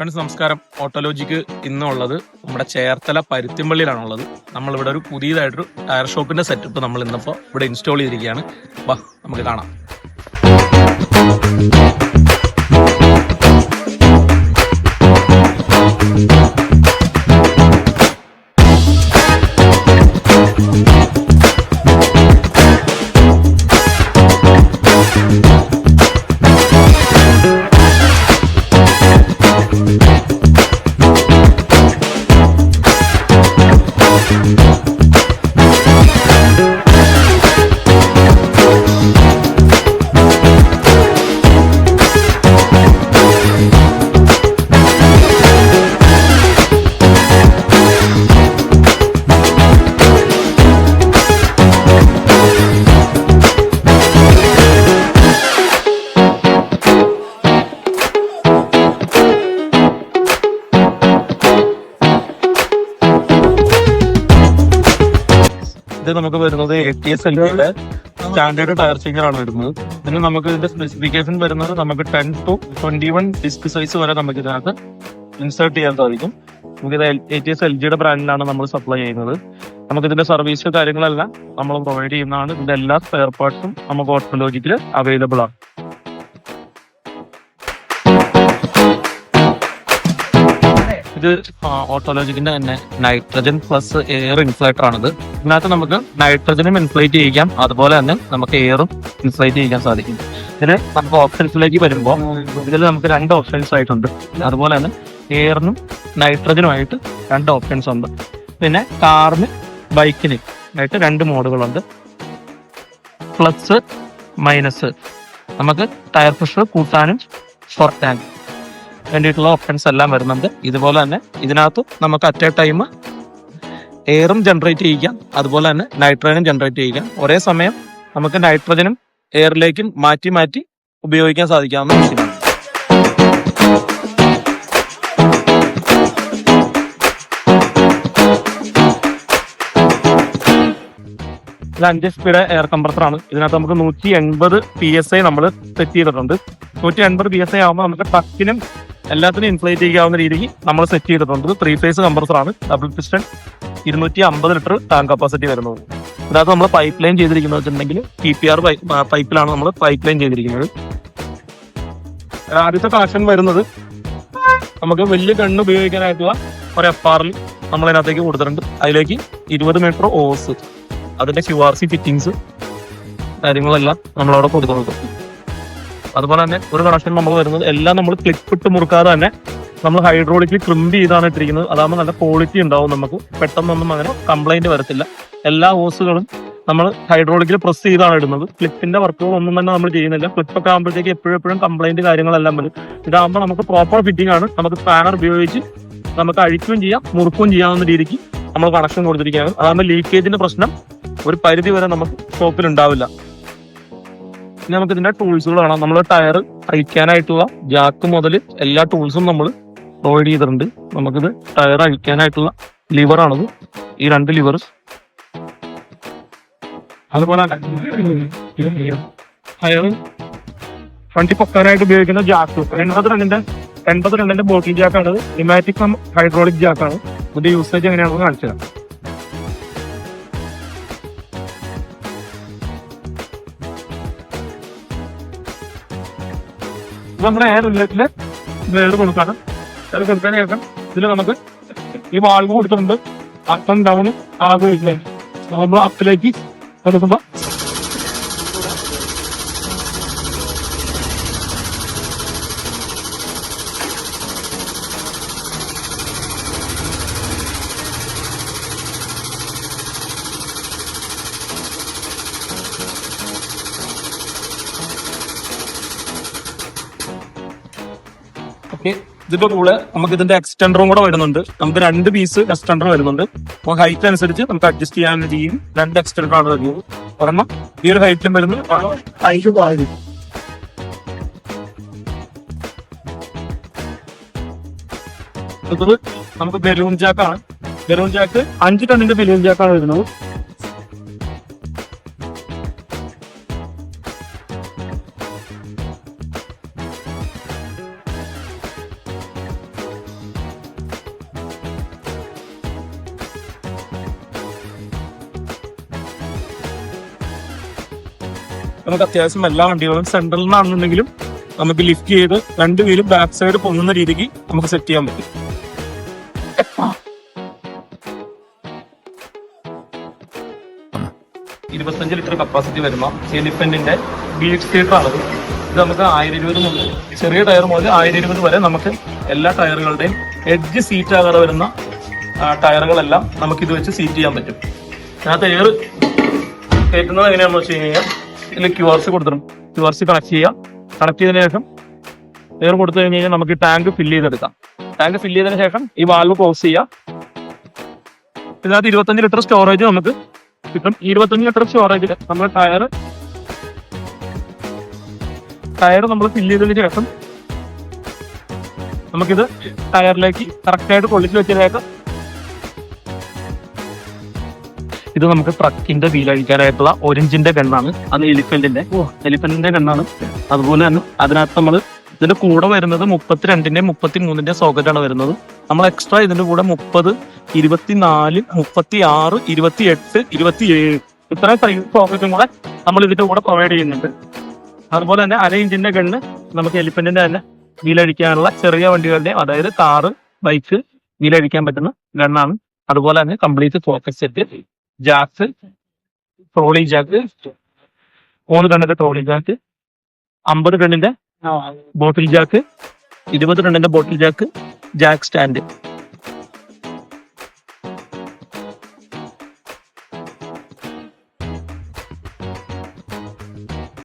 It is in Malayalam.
ഫ്രണ്ട്സ് നമസ്കാരം. ഓട്ടോലോജിക്ക് ഇന്നുള്ളത് നമ്മുടെ ചേർത്തല പരുത്തിമ്പള്ളിയിലാണുള്ളത്. നമ്മളിവിടെ ഒരു പുതിയതായിട്ടൊരു ടയർ ഷോപ്പിന്റെ സെറ്റപ്പ് നമ്മൾ ഇന്നിപ്പോൾ ഇവിടെ ഇൻസ്റ്റാൾ ചെയ്തിരിക്കുകയാണ്. വാ നമുക്ക് കാണാം. ഇത് നമുക്ക് വരുന്നത് ATS LGയുടെ സ്റ്റാൻഡേർഡ് ടയർ ചേഞ്ചർ ആണ് വരുന്നത്. ഇതിന് നമുക്ക് ഇതിന്റെ സ്പെസിഫിക്കേഷൻ വരുന്നത് നമുക്ക് 10 to 21 ഡിസ്ക് സൈസ് വരെ നമുക്ക് ഇതിനകത്ത് ഇൻസേർട്ട് ചെയ്യാൻ സാധിക്കും. നമുക്കിത് ATS LGയുടെ ബ്രാൻഡിലാണ് നമ്മൾ സപ്ലൈ ചെയ്യുന്നത്. നമുക്ക് ഇതിന്റെ സർവീസ് കാര്യങ്ങളെല്ലാം നമ്മൾ പ്രൊവൈഡ് ചെയ്യുന്നതാണ്. ഇതിന്റെ എല്ലാ സ്പെയർ പാർട്സും നമുക്ക് ഓട്ടോലോജിക്കിൽ അവൈലബിൾ ആണ്. ഇത് ഓട്ടോലോജിക്കിന്റെ തന്നെ നൈട്രജൻ പ്ലസ് എയർ ഇൻഫ്ലേറ്റർ ആണിത്. ഇതിനകത്ത് നമുക്ക് നൈട്രജനും ഇൻഫ്ലേറ്റ് ചെയ്യിക്കാം, അതുപോലെ തന്നെ നമുക്ക് എയറും ഇൻഫ്ലേറ്റ് ചെയ്യിക്കാൻ സാധിക്കും. ഇതിന് നമുക്ക് ഓപ്ഷൻസിലേക്ക് വരുമ്പോൾ ഇതിൽ നമുക്ക് 2 ഓപ്ഷൻസ് ആയിട്ടുണ്ട്. അതുപോലെ തന്നെ എയറിനും നൈട്രജനുമായിട്ട് 2 ഓപ്ഷൻസ് ഉണ്ട്. പിന്നെ കാറിന് ബൈക്കിന് ആയിട്ട് 2 മോഡുകളുണ്ട്. പ്ലസ് മൈനസ് നമുക്ക് ടയർ പ്രഷർ കൂട്ടാനും കുറയ്ക്കാനും വേണ്ടിയിട്ടുള്ള ഓപ്ഷൻസ് എല്ലാം വരുന്നുണ്ട്. ഇതുപോലെ തന്നെ ഇതിനകത്ത് നമുക്ക് അറ്റ് എ ടൈം എയറും ജനറേറ്റ് ചെയ്യിക്കാം, അതുപോലെ തന്നെ നൈട്രജനും ജനറേറ്റ് ചെയ്യിക്കാം. ഒരേ സമയം നമുക്ക് നൈട്രജനും എയറിലേക്കും മാറ്റി മാറ്റി ഉപയോഗിക്കാൻ സാധിക്കാവുന്ന മെഷീനാണ്. ഇത് 5 സ്പീഡ് എയർ കംപ്രസറാണ്. ഇതിനകത്ത് നമുക്ക് 180 PSI നമ്മൾ സെറ്റ് ചെയ്തിട്ടുണ്ട്. 180 PSI ആകുമ്പോൾ നമുക്ക് ട്രക്കിനും എല്ലാത്തിനും ഇൻഫ്ലേറ്റ് ചെയ്യാവുന്ന രീതിക്ക് നമ്മൾ സെറ്റ് ചെയ്തിട്ടുണ്ട്. 3 ഫേസ് കംപ്രസറാണ്, double piston, 250 litre tank capacity വരുന്നത്. ഇതിനകത്ത് നമ്മൾ പൈപ്പ് ലൈൻ ചെയ്തിരിക്കുന്നത് വെച്ചിട്ടുണ്ടെങ്കിൽ TPR പൈപ്പിലാണ് നമ്മൾ പൈപ്പ് ലൈൻ ചെയ്തിരിക്കുന്നത്. ആദ്യത്തെ കണക്ഷൻ വരുന്നത് നമുക്ക് വലിയ ഗണ്ണ് ഉപയോഗിക്കാനായിട്ടുള്ള ഒരു FRL നമ്മൾ അതിനകത്തേക്ക് കൊടുത്തിട്ടുണ്ട്. അതിലേക്ക് 20 മീറ്റർ ഓസ്, അതിന്റെ QRC ഫിറ്റിങ്സ് കാര്യങ്ങളെല്ലാം നമ്മളവിടെ കൊടുക്കുന്നുണ്ട്. അതുപോലെ തന്നെ ഒരു കണക്ഷൻ നമ്മൾ വരുന്നത് എല്ലാം നമ്മൾ ക്ലിപ്പ് ഇട്ട് മുറുക്കാതെ തന്നെ നമ്മൾ ഹൈഡ്രോളിക്കിൽ ക്രിമ്പ് ചെയ്താണ് ഇട്ടിരിക്കുന്നത്. അതാകുമ്പോൾ നല്ല ക്വാളിറ്റി ഉണ്ടാവും. നമുക്ക് പെട്ടെന്നൊന്നും അങ്ങനെ കംപ്ലൈന്റ് വരത്തില്ല. എല്ലാ ഓസുകളും നമ്മൾ ഹൈഡ്രോളിക്കിൽ പ്രസ് ചെയ്താണ് ഇടുന്നത്. ക്ലിപ്പിന്റെ വർക്കുകൾ ഒന്നും തന്നെ നമ്മൾ ചെയ്യുന്നില്ല. ക്ലിപ്പൊക്കെ ആകുമ്പോഴത്തേക്ക് എപ്പോഴും കംപ്ലൈന്റ് കാര്യങ്ങളെല്ലാം വരും. ഇതാകുമ്പോൾ നമുക്ക് പ്രോപ്പർ ഫിറ്റിംഗ് ആണ്. നമുക്ക് സ്പാനർ ഉപയോഗിച്ച് നമുക്ക് അഴിക്കുകയും ചെയ്യാം, മുറുക്കുകയും ചെയ്യാവുന്ന രീതിക്ക് നമ്മൾ കണക്ഷൻ കൊടുത്തിരിക്കുകയാണ്. അതാകുമ്പോൾ ലീക്കേജിന്റെ പ്രശ്നം ഒരു പരിധി വരെ നമുക്ക് ഷോപ്പിൽ ഉണ്ടാവില്ല. ഇനി നമുക്ക് ഇതിന്റെ ടൂൾസുകൾ കാണാം. നമ്മൾ ടയർ അഴിക്കാനായിട്ടുള്ള ജാക്ക് മുതൽ എല്ലാ ടൂൾസും നമ്മൾ പ്രൊവൈഡ് ചെയ്തിട്ടുണ്ട്. നമുക്കിത് ടയർ അഴിക്കാനായിട്ടുള്ള ലിവറാണത്, ഈ 2 ലിവർ. അതുപോലെ ടയർ വണ്ടി പൊക്കാനായിട്ട് ഉപയോഗിക്കുന്ന ജാക്ക് 80 രണ്ടിന്റെ ബോട്ടിൽ ജാക്കാണ്. Pneumatic hydraulic ജാക്കാണ്. ഇതിന്റെ യൂസേജ് എങ്ങനെയാണെന്ന് കാണിച്ചു തരാം. നമ്മുടെ എയർ ഇൻലെറ്റില് എയർ കൊടുക്കാണ്. എയർ കൊടുക്കാൻ ശേഷം ഇതിൽ നമുക്ക് ഈ വാൾവ് കൊടുത്തിട്ടുണ്ട്. അപ്പ് ആൻഡ് ഡൗൺ ആകുമില്ലേ, നമ്മൾ അപ്പിലേക്ക് എടുക്കുമ്പോൾ ഇതിന്റെ കൂടെ നമുക്ക് ഇതിന്റെ എക്സ്റ്റൻഡറും കൂടെ വരുന്നുണ്ട്. നമുക്ക് 2 പീസ് എക്സ്റ്റൻഡർ വരുന്നുണ്ട്. അപ്പോൾ ഹൈറ്റ് അനുസരിച്ച് നമുക്ക് അഡ്ജസ്റ്റ് ചെയ്യാൻ ചെയ്യും. 2 എക്സ്റ്റൻഡർ ആണ് വരുന്നത്. ഒരെണ്ണം ഈ ഒരു ഹൈറ്റിലും വരുന്നു, ഹൈറ്റ് താഴെ. അടുത്തത് നമുക്ക് ബലൂൺ ജാക്കാണ്. ബലൂൺ ജാക്ക് 5 ടണ്ണിന്റെ ബലൂൺ ജാക്കാണ് വരുന്നത്. നമുക്ക് അത്യാവശ്യം എല്ലാ വണ്ടികളും സെൻട്രലിൽ നിന്നാണെന്നുണ്ടെങ്കിലും നമുക്ക് ലിഫ്റ്റ് ചെയ്ത് 2 വീലും ബാക്ക് സൈഡ് പൊങ്ങുന്ന രീതിക്ക് നമുക്ക് സെറ്റ് ചെയ്യാൻ പറ്റും. 25 ലിറ്റർ കപ്പാസിറ്റി വരുന്ന എലിഫന്റിന്റെ ബീറ്റ് സീറ്റർ ആണത്. ഇത് നമുക്ക് 1020 മുതൽ ചെറിയ ടയർ മുതൽ 1020 വരെ നമുക്ക് എല്ലാ ടയറുകളുടെയും എഡ്ജ് സീറ്റ് ആകാതെ വരുന്ന ടയറുകളെല്ലാം നമുക്ക് ഇത് വെച്ച് സീറ്റ് ചെയ്യാൻ പറ്റും. അതിനകത്ത് എയർ കയറ്റുന്നത് എങ്ങനെയാണെന്ന് വെച്ച് കഴിഞ്ഞാൽ ഇതിൽ QRC കൊടുത്തിട്ടുണ്ട്. QRC കണക്ട് ചെയ്യാം. കണക്ട് ചെയ്തതിനു ശേഷം എയർ കൊടുത്തു കഴിഞ്ഞ് കഴിഞ്ഞാൽ നമുക്ക് ടാങ്ക് ഫില്ല് ചെയ്തെടുക്കാം. ടാങ്ക് ഫില്ല് ചെയ്തതിനു ശേഷം ഈ വാൽവ് ക്ലോസ് ചെയ്യാം. ഇതിനകത്ത് 25 ലിറ്റർ സ്റ്റോറേജ് നമുക്ക് കിട്ടും. 25 ലിറ്റർ സ്റ്റോറേജിൽ നമ്മൾ ടയർ നമ്മൾ ഫില്ല് ചെയ്തതിനു ശേഷം നമുക്കിത് ടയറിലേക്ക് കറക്റ്റായിട്ട് കൊള്ളിച്ച് വെച്ചതിനേക്കാം. ഇത് നമുക്ക് ട്രക്കിന്റെ വീൽ അഴിക്കാനായിട്ടുള്ള 1 ഇഞ്ചിന്റെ ഗണ്ണാണ്. അത് എലിഫന്റിന്റെ ഗണ്ണാണ്. അതുപോലെ തന്നെ അതിനകത്ത് നമ്മൾ ഇതിന്റെ കൂടെ വരുന്നത് 32ന്റെ 33ന്റെ സോക്കറ്റാണ് വരുന്നത്. നമ്മൾ എക്സ്ട്രാ ഇതിന്റെ കൂടെ 30, 24, 36, 28, 27 ഇത്രയും സൈസ് സോക്കറ്റും കൂടെ നമ്മൾ ഇതിന്റെ കൂടെ പ്രൊവൈഡ് ചെയ്യുന്നുണ്ട്. അതുപോലെ തന്നെ 1/2 ഇഞ്ചിന്റെ ഗണ്ണ് നമുക്ക് എലിഫന്റിന്റെ തന്നെ വീലഴിക്കാനുള്ള ചെറിയ വണ്ടികളുടെ, അതായത് കാറ്, ബൈക്ക് വീലഴിക്കാൻ പറ്റുന്ന ഗണ്ണാണ്. അതുപോലെ തന്നെ complete focus set, jack, trolley jack, 3 ടണ്ണിന്റെ ട്രോളി ജാക്ക്, 50 ടണ്ണിന്റെ ബോട്ടിൽ ജാക്ക്, 20 ടണ്ണിന്റെ ബോട്ടിൽ ജാക്ക്, ജാക്ക് സ്റ്റാൻഡ്